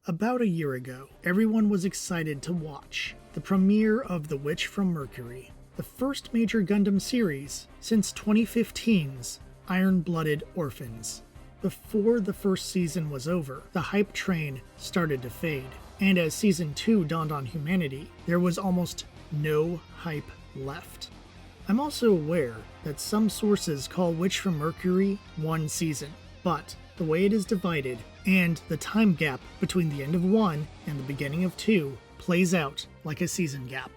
About a year ago, everyone was excited to watch the premiere of The Witch from Mercury, the first major Gundam series since 2015's Iron-Blooded Orphans. Before the first season was over, the hype train started to fade, and as Season 2 dawned on humanity, there was almost no hype left. I'm also aware that some sources call Witch from Mercury one season, but the way it is divided, and the time gap between the end of 1 and the beginning of 2 plays out like a season gap.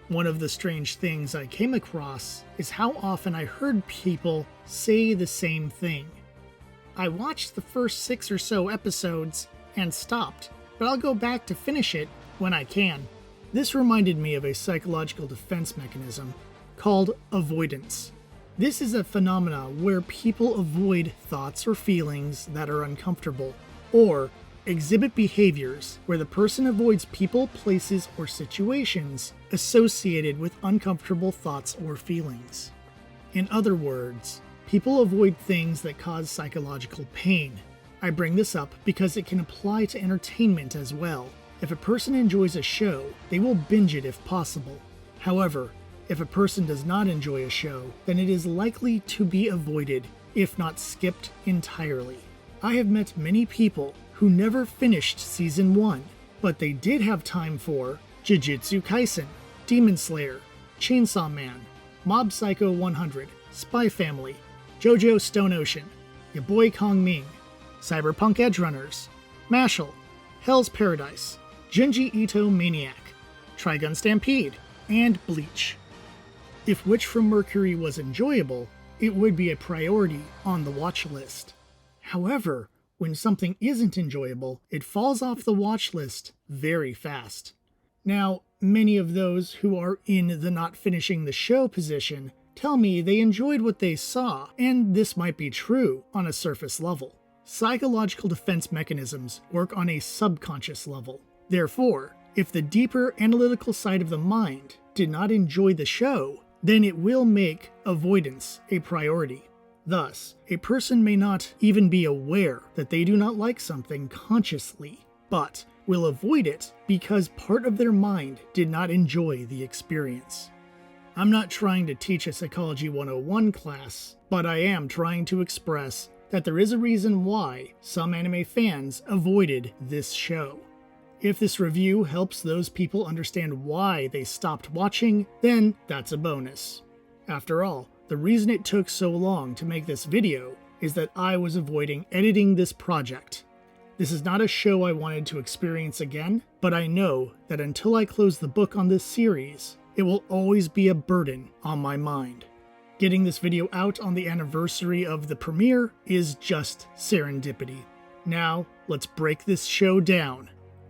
One of the strange things I came across is how often I heard people say the same thing. I watched the first 6 or so episodes and stopped, but I'll go back to finish it when I can. This reminded me of a psychological defense mechanism called avoidance. This is a phenomenon where people avoid thoughts or feelings that are uncomfortable, or exhibit behaviors where the person avoids people, places, or situations associated with uncomfortable thoughts or feelings. In other words, people avoid things that cause psychological pain. I bring this up because it can apply to entertainment as well. If a person enjoys a show, they will binge it if possible. However, if a person does not enjoy a show, then it is likely to be avoided, if not skipped entirely. I have met many people who never finished Season 1, but they did have time for Jujutsu Kaisen, Demon Slayer, Chainsaw Man, Mob Psycho 100, Spy Family, JoJo Stone Ocean, Ya Boy Kong Ming, Cyberpunk Edgerunners, Mashal, Hell's Paradise, Junji Ito Maniac, Trigun Stampede, and Bleach. If Witch from Mercury was enjoyable, it would be a priority on the watch list. However, when something isn't enjoyable, it falls off the watch list very fast. Now, many of those who are in the not finishing the show position tell me they enjoyed what they saw, and this might be true on a surface level. Psychological defense mechanisms work on a subconscious level. Therefore, if the deeper analytical side of the mind did not enjoy the show, then it will make avoidance a priority. Thus, a person may not even be aware that they do not like something consciously, but will avoid it because part of their mind did not enjoy the experience. I'm not trying to teach a Psychology 101 class, but I am trying to express that there is a reason why some anime fans avoided this show. If this review helps those people understand why they stopped watching, then that's a bonus. After all, the reason it took so long to make this video is that I was avoiding editing this project. This is not a show I wanted to experience again, but I know that until I close the book on this series, it will always be a burden on my mind. Getting this video out on the anniversary of the premiere is just serendipity. Now, let's break this show down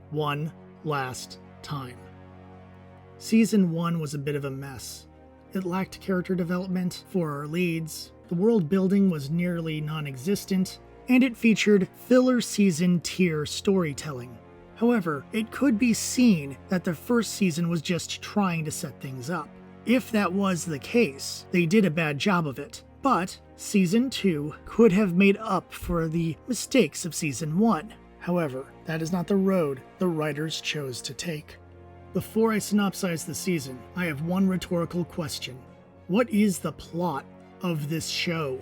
one last time. Season 1 was a bit of a mess. It lacked character development for our leads, the world building was nearly non-existent, and it featured filler season tier storytelling. However, it could be seen that the first season was just trying to set things up. If that was the case, they did a bad job of it, but Season 2 could have made up for the mistakes of Season 1. However, that is not the road the writers chose to take. Before I synopsize the season, I have one rhetorical question. What is the plot of this show?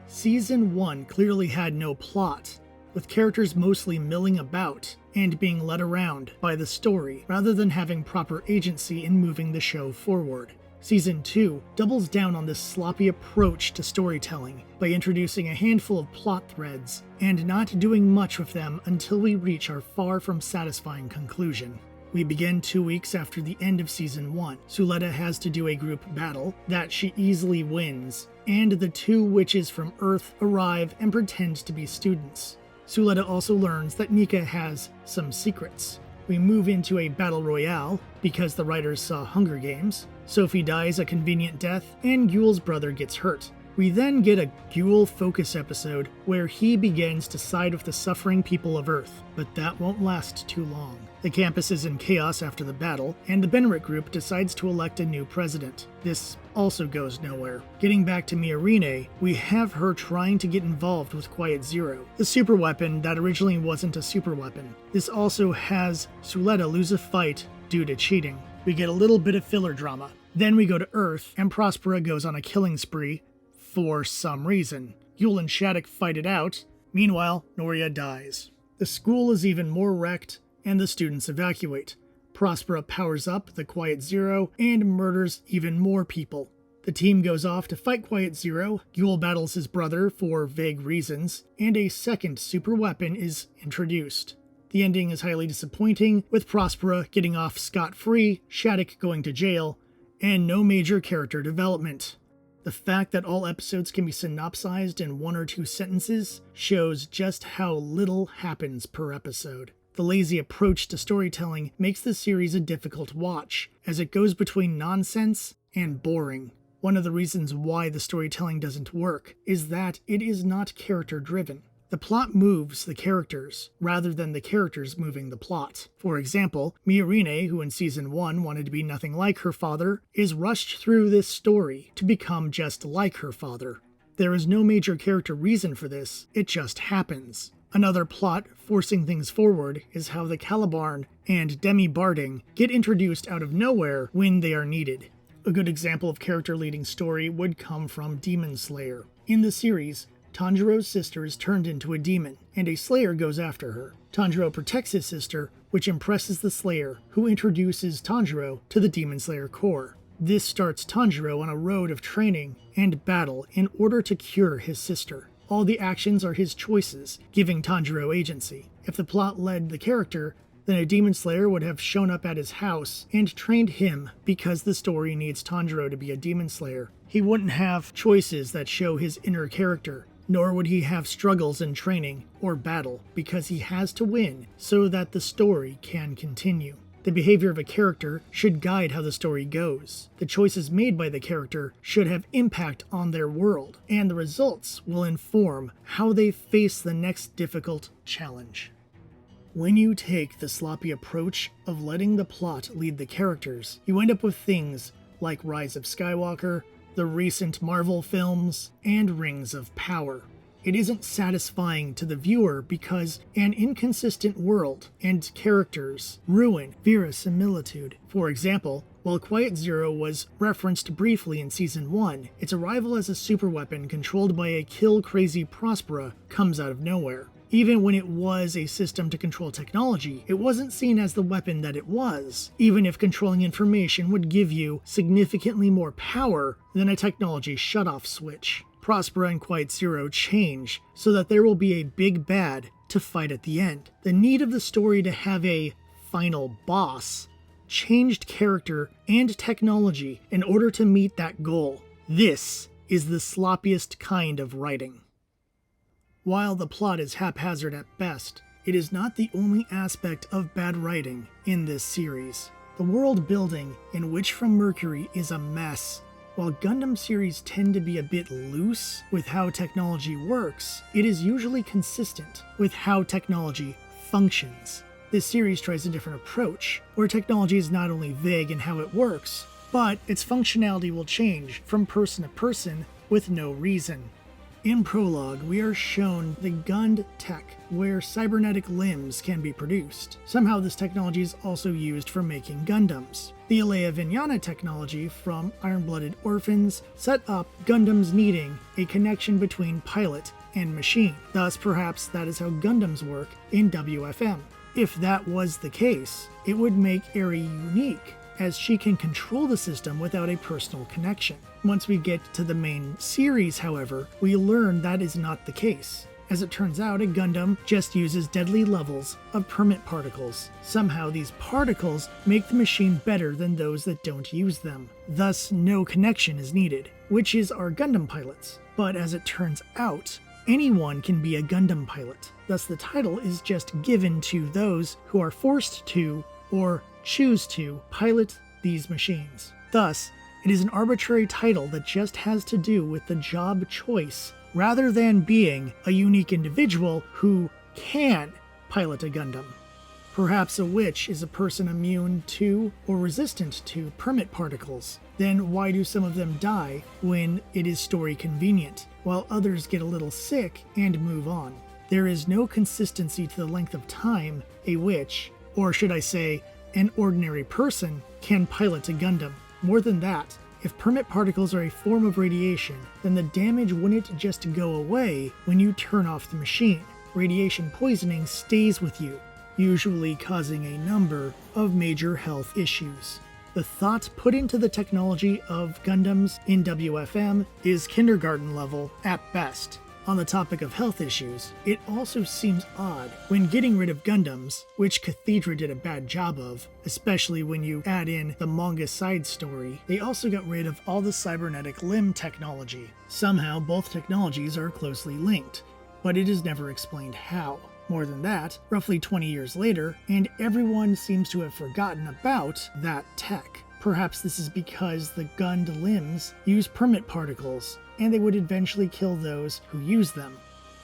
Season 1 clearly had no plot, with characters mostly milling about and being led around by the story rather than having proper agency in moving the show forward. Season 2 doubles down on this sloppy approach to storytelling by introducing a handful of plot threads and not doing much with them until we reach our far from satisfying conclusion. We begin 2 weeks after the end of Season 1. Suletta has to do a group battle that she easily wins, and the 2 witches from Earth arrive and pretend to be students. Suletta also learns that Nika has some secrets. We move into a battle royale because the writers saw Hunger Games. Sophie dies a convenient death, and Yule's brother gets hurt. We then get a Guel focus episode where he begins to side with the suffering people of Earth, but that won't last too long. The campus is in chaos after the battle, and the Benrick group decides to elect a new president. This also goes nowhere. Getting back to Miorine, we have her trying to get involved with Quiet Zero, the superweapon that originally wasn't a superweapon. This also has Suletta lose a fight due to cheating. We get a little bit of filler drama. Then we go to Earth, and Prospera goes on a killing spree for some reason. Yul and Shattuck fight it out. Meanwhile, Noria dies. The school is even more wrecked, and the students evacuate. Prospera powers up the Quiet Zero and murders even more people. The team goes off to fight Quiet Zero, Yul battles his brother for vague reasons, and a second super weapon is introduced. The ending is highly disappointing, with Prospera getting off scot-free, Shattuck going to jail, and no major character development. The fact that all episodes can be synopsized in 1 or 2 sentences shows just how little happens per episode. The lazy approach to storytelling makes the series a difficult watch, as it goes between nonsense and boring. One of the reasons why the storytelling doesn't work is that it is not character-driven. The plot moves the characters, rather than the characters moving the plot. For example, Miorine, who in Season 1 wanted to be nothing like her father, is rushed through this story to become just like her father. There is no major character reason for this, it just happens. Another plot forcing things forward is how the Calibarn and Demi Barding get introduced out of nowhere when they are needed. A good example of character-leading story would come from Demon Slayer. In the series, Tanjiro's sister is turned into a demon, and a Slayer goes after her. Tanjiro protects his sister, which impresses the Slayer, who introduces Tanjiro to the Demon Slayer Corps. This starts Tanjiro on a road of training and battle in order to cure his sister. All the actions are his choices, giving Tanjiro agency. If the plot led the character, then a Demon Slayer would have shown up at his house and trained him because the story needs Tanjiro to be a Demon Slayer. He wouldn't have choices that show his inner character, nor would he have struggles in training or battle because he has to win so that the story can continue. The behavior of a character should guide how the story goes. The choices made by the character should have impact on their world, and the results will inform how they face the next difficult challenge. When you take the sloppy approach of letting the plot lead the characters, you end up with things like Rise of Skywalker, the recent Marvel films, and Rings of Power. It isn't satisfying to the viewer because an inconsistent world and characters ruin verisimilitude. For example, while Quiet Zero was referenced briefly in Season 1, its arrival as a superweapon controlled by a kill-crazy Prospera comes out of nowhere. Even when it was a system to control technology, it wasn't seen as the weapon that it was, even if controlling information would give you significantly more power than a technology shutoff switch. Prospera and Quiet Zero change so that there will be a big bad to fight at the end. The need of the story to have a final boss changed character and technology in order to meet that goal. This is the sloppiest kind of writing. While the plot is haphazard at best, it is not the only aspect of bad writing in this series. The world building in Witch from Mercury is a mess. While Gundam series tend to be a bit loose with how technology works, it is usually consistent with how technology functions. This series tries a different approach, where technology is not only vague in how it works, but its functionality will change from person to person with no reason. In Prologue, we are shown the Gund tech, where cybernetic limbs can be produced. Somehow this technology is also used for making Gundams. The Alea Vignana technology from Iron-Blooded Orphans set up Gundams needing a connection between pilot and machine. Thus, perhaps that is how Gundams work in WFM. If that was the case, it would make Eri unique, as she can control the system without a personal connection. Once we get to the main series, however, we learn that is not the case. As it turns out, a Gundam just uses deadly levels of permit particles. Somehow these particles make the machine better than those that don't use them. Thus, no connection is needed, which is our Gundam pilots. But as it turns out, anyone can be a Gundam pilot. Thus the title is just given to those who are forced to, or choose to, pilot these machines. Thus, It is an arbitrary title that just has to do with the job choice, rather than being a unique individual who can pilot a Gundam. Perhaps a witch is a person immune to or resistant to permit particles. Then why do some of them die when it is story convenient, while others get a little sick and move on? There is no consistency to the length of time a witch, or should I say, an ordinary person, can pilot a Gundam. More than that, if permit particles are a form of radiation, then the damage wouldn't just go away when you turn off the machine. Radiation poisoning stays with you, usually causing a number of major health issues. The thought put into the technology of Gundams in WFM is kindergarten level at best. On the topic of health issues, it also seems odd when getting rid of Gundams, which Cathedra did a bad job of, especially when you add in the manga side story, they also got rid of all the cybernetic limb technology. Somehow both technologies are closely linked, but it is never explained how. More than that, roughly 20 years later, and everyone seems to have forgotten about that tech. Perhaps this is because the Gund limbs use permit particles, and they would eventually kill those who use them.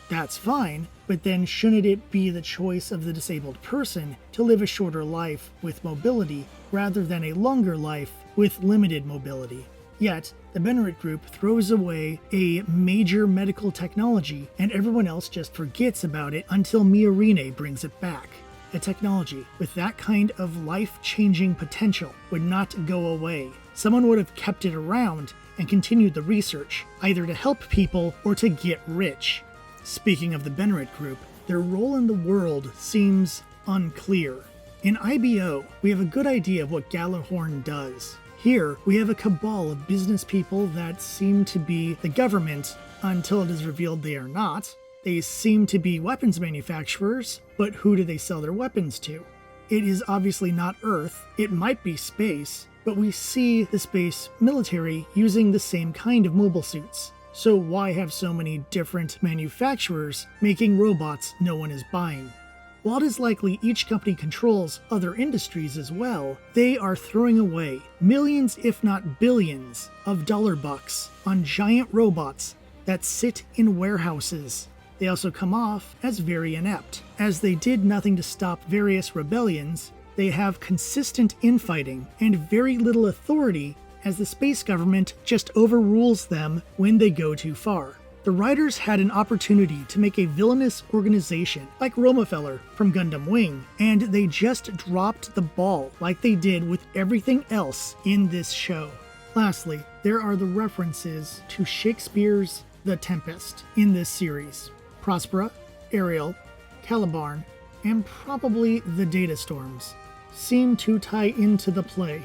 That's fine, but then shouldn't it be the choice of the disabled person to live a shorter life with mobility rather than a longer life with limited mobility? Yet, the Benerit Group throws away a major medical technology and everyone else just forgets about it until Miorine brings it back. A technology with that kind of life-changing potential would not go away. Someone would have kept it around and continued the research, either to help people or to get rich. Speaking of the Benerit Group, their role in the world seems unclear. In IBO, we have a good idea of what Galahorn does. Here, we have a cabal of business people that seem to be the government until it is revealed they are not. They seem to be weapons manufacturers, but who do they sell their weapons to? It is obviously not Earth, it might be space, but we see the space military using the same kind of mobile suits. So why have so many different manufacturers making robots no one is buying? While it is likely each company controls other industries as well, they are throwing away millions if not billions of dollar bucks on giant robots that sit in warehouses. They also come off as very inept. As they did nothing to stop various rebellions, they have consistent infighting and very little authority as the space government just overrules them when they go too far. The writers had an opportunity to make a villainous organization like Romefeller from Gundam Wing, and they just dropped the ball like they did with everything else in this show. Lastly, there are the references to Shakespeare's The Tempest in this series. Prospera, Ariel, Calibarn, and probably the Data Storms seem to tie into the play.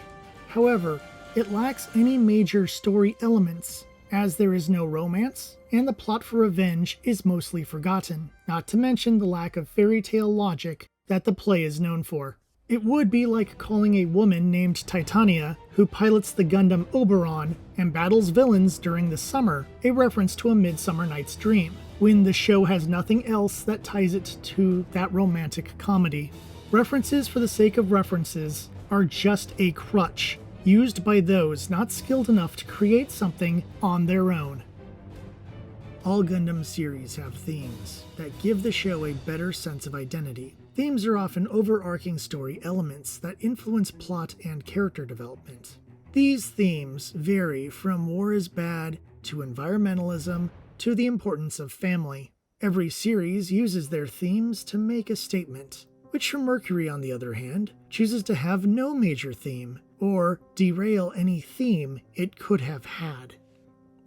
However, it lacks any major story elements, as there is no romance, and the plot for revenge is mostly forgotten, not to mention the lack of fairy tale logic that the play is known for. It would be like calling a woman named Titania, who pilots the Gundam Oberon and battles villains during the summer, a reference to A Midsummer Night's Dream, when the show has nothing else that ties it to that romantic comedy. References for the sake of references are just a crutch, used by those not skilled enough to create something on their own. All Gundam series have themes that give the show a better sense of identity. Themes are often overarching story elements that influence plot and character development. These themes vary from war is bad to environmentalism to the importance of family. Every series uses their themes to make a statement. Witch from Mercury, on the other hand, chooses to have no major theme, or derail any theme it could have had.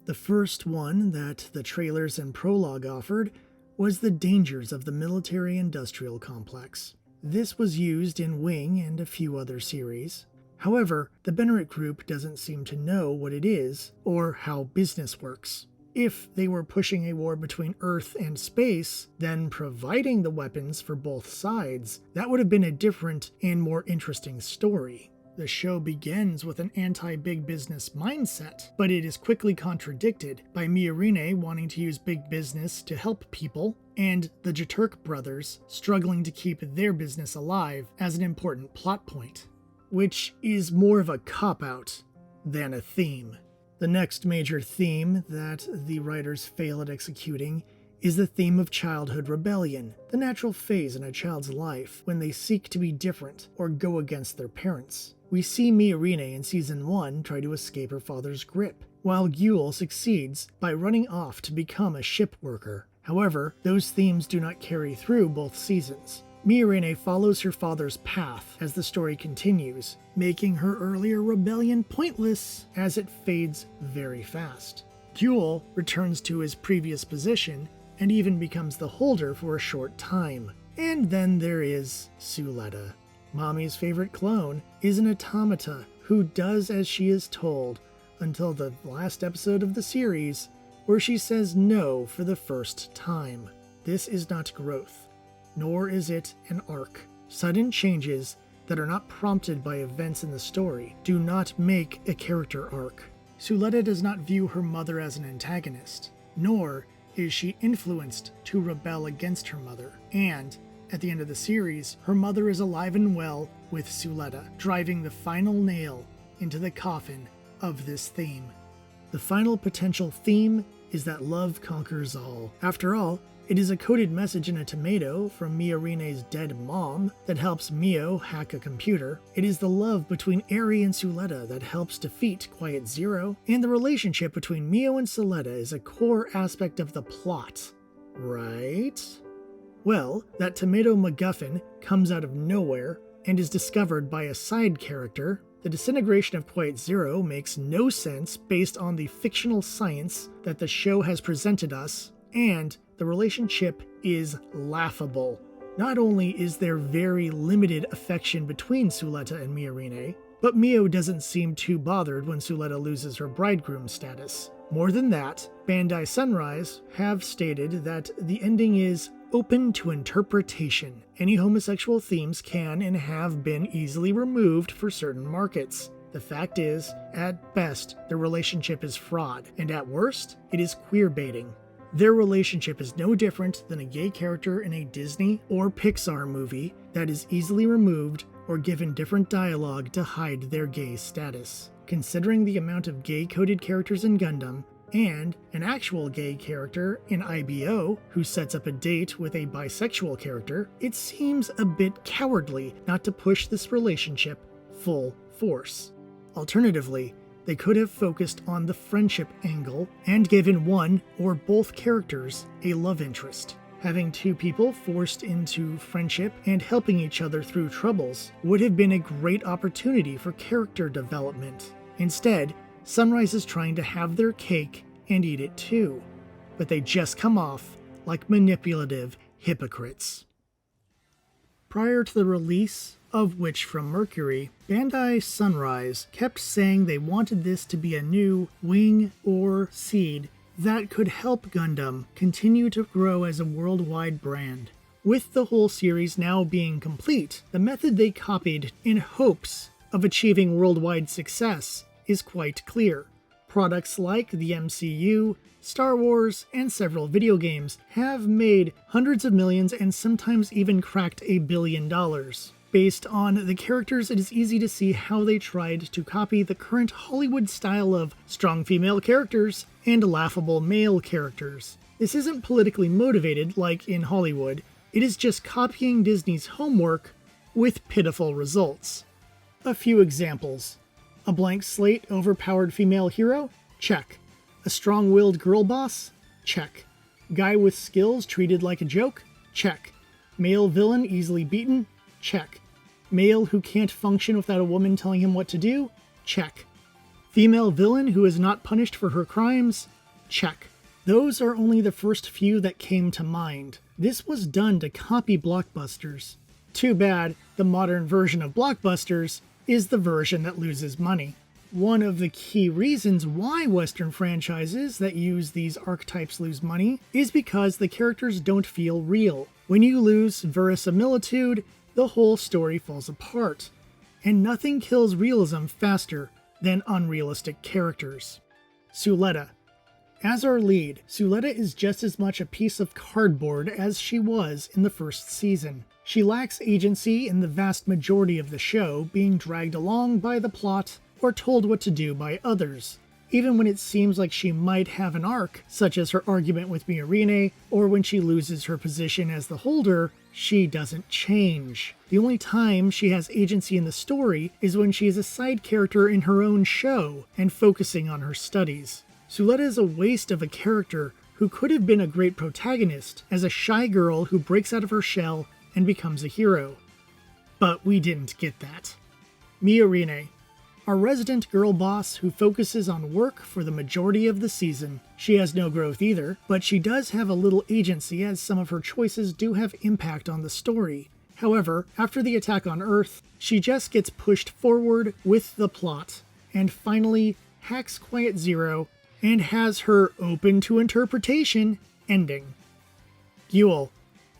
The first one that the trailers and prologue offered was the dangers of the military-industrial complex. This was used in Wing and a few other series. However, the Benerit Group doesn't seem to know what it is, or how business works. If they were pushing a war between Earth and space, then providing the weapons for both sides, that would have been a different and more interesting story. The show begins with an anti-big business mindset, but it is quickly contradicted by Miorine wanting to use big business to help people, and the Jaturk brothers struggling to keep their business alive as an important plot point, which is more of a cop-out. than a theme. The next major theme that the writers fail at executing is the theme of childhood rebellion, the natural phase in a child's life when they seek to be different or go against their parents. We see Miorine in Season 1 try to escape her father's grip, while Gyul succeeds by running off to become a ship worker. However, those themes do not carry through both seasons. Miorine follows her father's path as the story continues, making her earlier rebellion pointless as it fades very fast. Gyul returns to his previous position and even becomes the holder for a short time. And then there is Suletta. Mommy's favorite clone is an automata who does as she is told until the last episode of the series, where she says no for the first time. This is not growth, nor is it an arc. Sudden changes that are not prompted by events in the story do not make a character arc. Suletta does not view her mother as an antagonist, nor is she influenced to rebel against her mother. And at the end of the series, her mother is alive and well with Suletta, driving the final nail into the coffin of this theme. The final potential theme is that love conquers all. After all, it is a coded message in a tomato from Miorine's dead mom that helps Mio hack a computer. It is the love between Eri and Suletta that helps defeat Quiet Zero. And the relationship between Mio and Suletta is a core aspect of the plot, right? Well, that tomato MacGuffin comes out of nowhere and is discovered by a side character. The disintegration of Quiet Zero makes no sense based on the fictional science that the show has presented us, and the relationship is laughable. Not only is there very limited affection between Suletta and Miorine, but Mio doesn't seem too bothered when Suletta loses her bridegroom status. More than that, Bandai Sunrise have stated that the ending is open to interpretation. Any homosexual themes can and have been easily removed for certain markets. The fact is, at best, their relationship is fraud, and at worst, it is queerbaiting. Their relationship is no different than a gay character in a Disney or Pixar movie that is easily removed or given different dialogue to hide their gay status. Considering the amount of gay-coded characters in Gundam, and an actual gay character in IBO who sets up a date with a bisexual character, it seems a bit cowardly not to push this relationship full force. Alternatively, they could have focused on the friendship angle and given one or both characters a love interest. Having two people forced into friendship and helping each other through troubles would have been a great opportunity for character development. Instead, Sunrise is trying to have their cake and eat it too, but they just come off like manipulative hypocrites. Prior to the release of Witch from Mercury, Bandai Sunrise kept saying they wanted this to be a new wing or seed that could help Gundam continue to grow as a worldwide brand. With the whole series now being complete, the method they copied in hopes of achieving worldwide success is quite clear. Products like the MCU, Star Wars, and several video games have made hundreds of millions and sometimes even cracked $1 billion. Based on the characters, it is easy to see how they tried to copy the current Hollywood style of strong female characters and laughable male characters. This isn't politically motivated like in Hollywood, it is just copying Disney's homework with pitiful results. A few examples. A blank slate, overpowered female hero? Check. A strong-willed girl boss? Check. Guy with skills treated like a joke? Check. Male villain easily beaten? Check. Male who can't function without a woman telling him what to do? Check. Female villain who is not punished for her crimes? Check. Those are only the first few that came to mind. This was done to copy blockbusters. Too bad the modern version of blockbusters is the version that loses money. One of the key reasons why Western franchises that use these archetypes lose money is because the characters don't feel real. When you lose verisimilitude, the whole story falls apart. And nothing kills realism faster than unrealistic characters. Suletta. As our lead, Suletta is just as much a piece of cardboard as she was in the first season. She lacks agency in the vast majority of the show, being dragged along by the plot or told what to do by others. Even when it seems like she might have an arc, such as her argument with Miorine, or when she loses her position as the holder, she doesn't change. The only time she has agency in the story is when she is a side character in her own show and focusing on her studies. Suletta is a waste of a character who could have been a great protagonist as a shy girl who breaks out of her shell and becomes a hero. But we didn't get that. Miorine, our resident girl boss who focuses on work for the majority of the season. She has no growth either, but she does have a little agency as some of her choices do have impact on the story. However, after the attack on Earth, she just gets pushed forward with the plot, and finally hacks Quiet Zero and has her open to interpretation ending. Guel,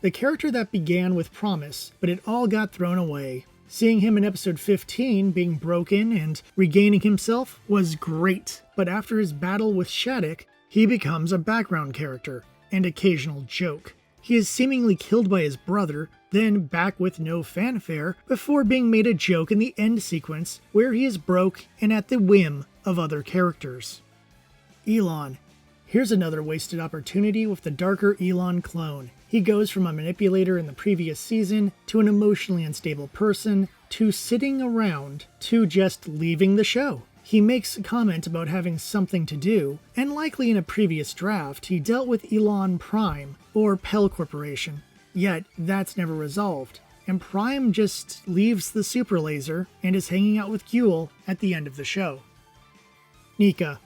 the character that began with promise, but it all got thrown away. Seeing him in episode 15 being broken and regaining himself was great, but after his battle with Shattuck, he becomes a background character and occasional joke. He is seemingly killed by his brother, then back with no fanfare, before being made a joke in the end sequence where he is broke and at the whim of other characters. Elon. Here's another wasted opportunity with the darker Elon clone. He goes from a manipulator in the previous season to an emotionally unstable person to sitting around to just leaving the show. He makes a comment about having something to do, and likely in a previous draft he dealt with Elon Prime or Pell Corporation. Yet that's never resolved, and Prime just leaves the super laser and is hanging out with Guel at the end of the show. Nika.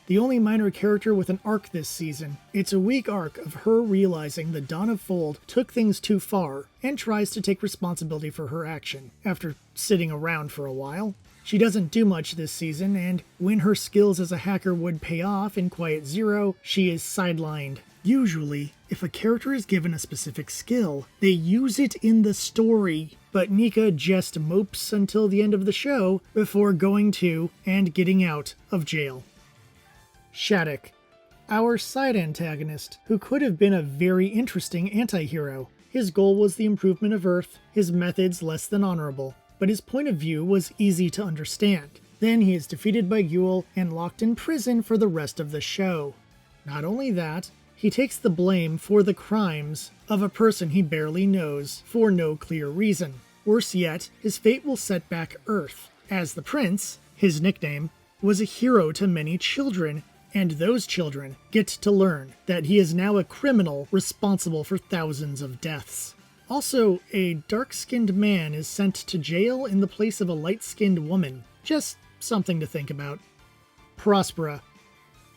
The only minor character with an arc this season. It's a weak arc of her realizing the Dawn of Fold took things too far and tries to take responsibility for her action, after sitting around for a while. She doesn't do much this season, and when her skills as a hacker would pay off in Quiet Zero, she is sidelined. Usually, if a character is given a specific skill, they use it in the story, but Nika just mopes until the end of the show before going to and getting out of jail. Shattuck, our side antagonist, who could have been a very interesting anti-hero. His goal was the improvement of Earth, his methods less than honorable, but his point of view was easy to understand. Then he is defeated by Guel and locked in prison for the rest of the show. Not only that, he takes the blame for the crimes of a person he barely knows for no clear reason. Worse yet, his fate will set back Earth, as the Prince, his nickname, was a hero to many children, and those children get to learn that he is now a criminal responsible for thousands of deaths. Also, a dark-skinned man is sent to jail in the place of a light-skinned woman. Just something to think about. Prospera.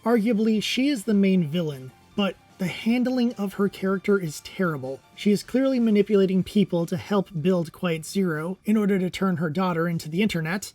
Arguably, she is the main villain, but the handling of her character is terrible. She is clearly manipulating people to help build Quiet Zero in order to turn her daughter into the internet.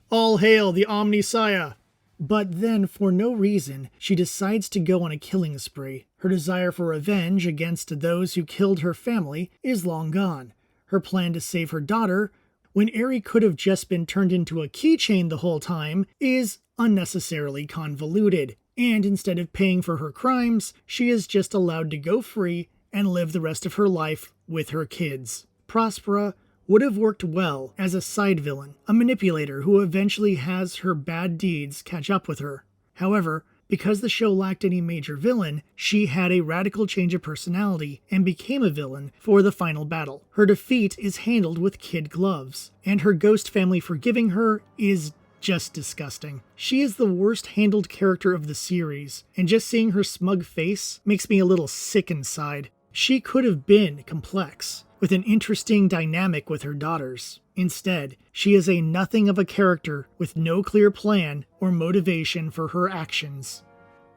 All hail the Omnisaya! But then, for no reason, she decides to go on a killing spree. Her desire for revenge against those who killed her family is long gone. Her plan to save her daughter, when Eri could have just been turned into a keychain the whole time, is unnecessarily convoluted. And instead of paying for her crimes, she is just allowed to go free and live the rest of her life with her kids. Prospera would have worked well as a side villain, a manipulator who eventually has her bad deeds catch up with her. However, because the show lacked any major villain, she had a radical change of personality and became a villain for the final battle. Her defeat is handled with kid gloves, and her ghost family forgiving her is just disgusting. She is the worst handled character of the series, and just seeing her smug face makes me a little sick inside. She could have been complex, with an interesting dynamic with her daughters. Instead, she is a nothing of a character with no clear plan or motivation for her actions.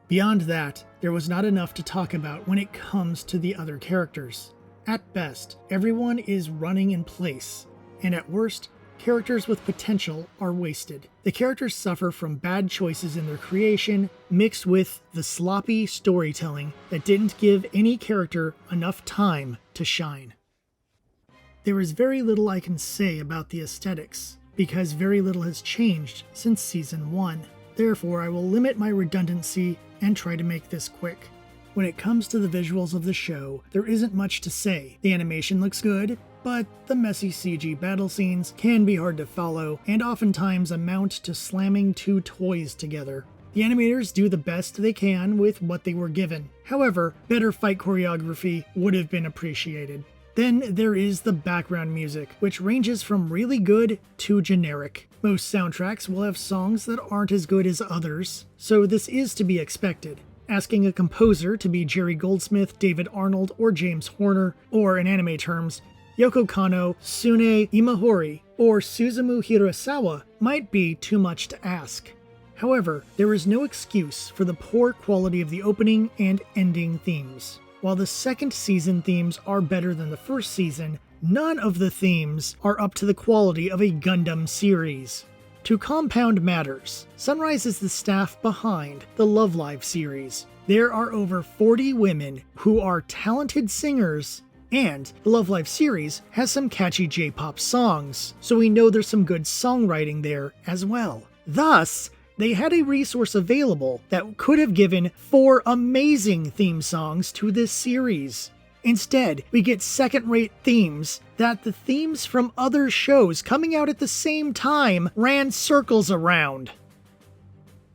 Beyond that, there was not enough to talk about when it comes to the other characters. At best, everyone is running in place, and at worst, characters with potential are wasted. The characters suffer from bad choices in their creation, mixed with the sloppy storytelling that didn't give any character enough time to shine. There is very little I can say about the aesthetics, because very little has changed since Season 1. Therefore, I will limit my redundancy and try to make this quick. When it comes to the visuals of the show, there isn't much to say. The animation looks good, but the messy CG battle scenes can be hard to follow and oftentimes amount to slamming two toys together. The animators do the best they can with what they were given. However, better fight choreography would have been appreciated. Then there is the background music, which ranges from really good to generic. Most soundtracks will have songs that aren't as good as others, so this is to be expected. Asking a composer to be Jerry Goldsmith, David Arnold, or James Horner, or in anime terms, Yoko Kanno, Sune Imahori, or Suzumu Hirasawa might be too much to ask. However, there is no excuse for the poor quality of the opening and ending themes. While the second season themes are better than the first season, none of the themes are up to the quality of a Gundam series. To compound matters, Sunrise is the staff behind the Love Live series. There are over 40 women who are talented singers, and the Love Live series has some catchy J-pop songs, so we know there's some good songwriting there as well. Thus, they had a resource available that could have given 4 amazing theme songs to this series. Instead, we get second-rate themes that the themes from other shows coming out at the same time ran circles around.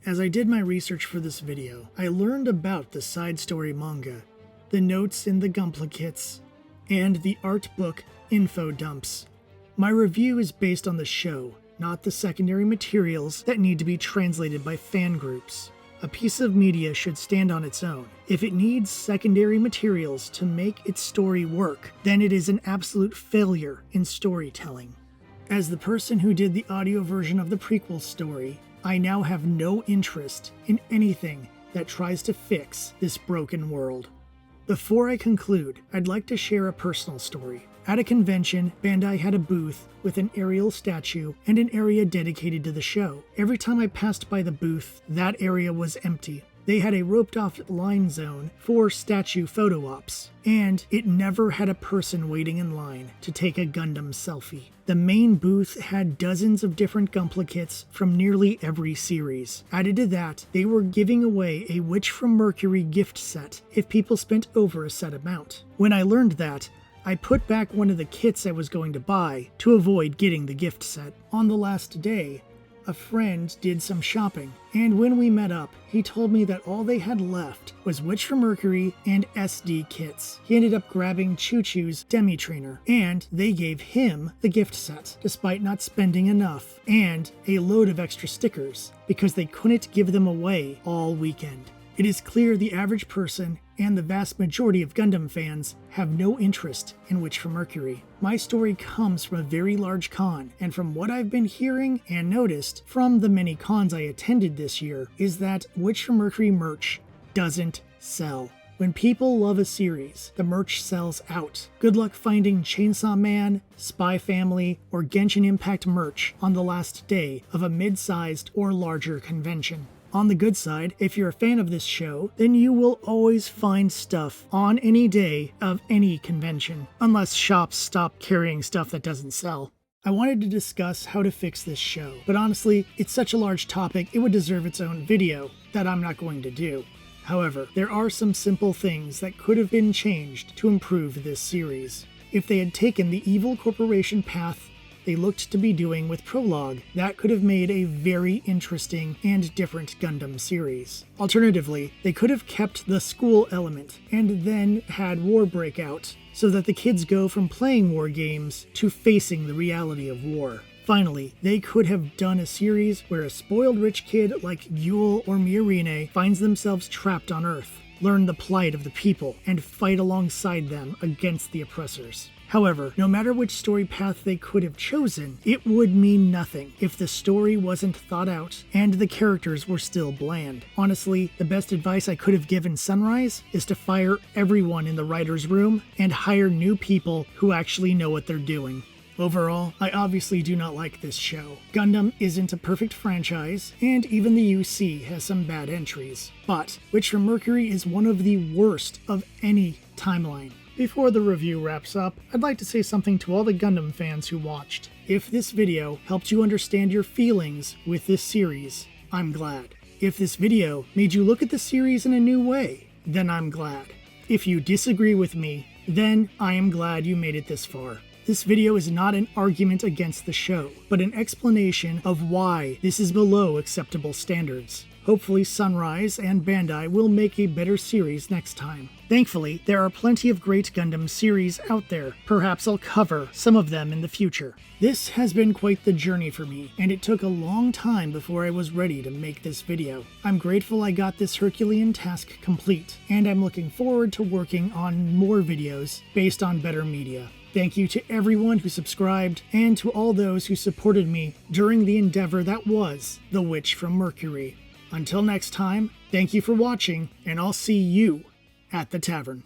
As I did my research for this video, I learned about the side story manga, the notes in the Gumplicates, and the art book info dumps. My review is based on the show, not the secondary materials that need to be translated by fan groups. A piece of media should stand on its own. If it needs secondary materials to make its story work, then it is an absolute failure in storytelling. As the person who did the audio version of the prequel story, I now have no interest in anything that tries to fix this broken world. Before I conclude, I'd like to share a personal story. At a convention, Bandai had a booth with an Ariel statue and an area dedicated to the show. Every time I passed by the booth, that area was empty. They had a roped-off line zone for statue photo ops, and it never had a person waiting in line to take a Gundam selfie. The main booth had dozens of different Gumplicates from nearly every series. Added to that, they were giving away a Witch from Mercury gift set if people spent over a set amount. When I learned that, I put back one of the kits I was going to buy to avoid getting the gift set. On the last day, a friend did some shopping, and when we met up, he told me that all they had left was Witch from Mercury and SD kits. He ended up grabbing Choo Choo's Demi Trainer, and they gave him the gift set, despite not spending enough, and a load of extra stickers, because they couldn't give them away all weekend. It is clear the average person and the vast majority of Gundam fans have no interest in Witch from Mercury. My story comes from a very large con, and from what I've been hearing and noticed from the many cons I attended this year, is that Witch from Mercury merch doesn't sell. When people love a series, the merch sells out. Good luck finding Chainsaw Man, Spy Family, or Genshin Impact merch on the last day of a mid-sized or larger convention. On the good side, if you're a fan of this show, then you will always find stuff on any day of any convention, unless shops stop carrying stuff that doesn't sell. I wanted to discuss how to fix this show, but honestly, it's such a large topic it would deserve its own video that I'm not going to do. However, there are some simple things that could have been changed to improve this series. If they had taken the evil corporation path they looked to be doing with Prologue, that could have made a very interesting and different Gundam series. Alternatively, they could have kept the school element and then had war break out, so that the kids go from playing war games to facing the reality of war. Finally, they could have done a series where a spoiled rich kid like Yule or Miorine finds themselves trapped on Earth, learn the plight of the people, and fight alongside them against the oppressors. However, no matter which story path they could have chosen, it would mean nothing if the story wasn't thought out and the characters were still bland. Honestly, the best advice I could have given Sunrise is to fire everyone in the writer's room and hire new people who actually know what they're doing. Overall, I obviously do not like this show. Gundam isn't a perfect franchise, and even the UC has some bad entries. But Witch from Mercury is one of the worst of any timeline. Before the review wraps up, I'd like to say something to all the Gundam fans who watched. If this video helped you understand your feelings with this series, I'm glad. If this video made you look at the series in a new way, then I'm glad. If you disagree with me, then I am glad you made it this far. This video is not an argument against the show, but an explanation of why this is below acceptable standards. Hopefully Sunrise and Bandai will make a better series next time. Thankfully, there are plenty of great Gundam series out there. Perhaps I'll cover some of them in the future. This has been quite the journey for me, and it took a long time before I was ready to make this video. I'm grateful I got this Herculean task complete, and I'm looking forward to working on more videos based on better media. Thank you to everyone who subscribed, and to all those who supported me during the endeavor that was The Witch from Mercury. Until next time, thank you for watching, and I'll see you at the tavern.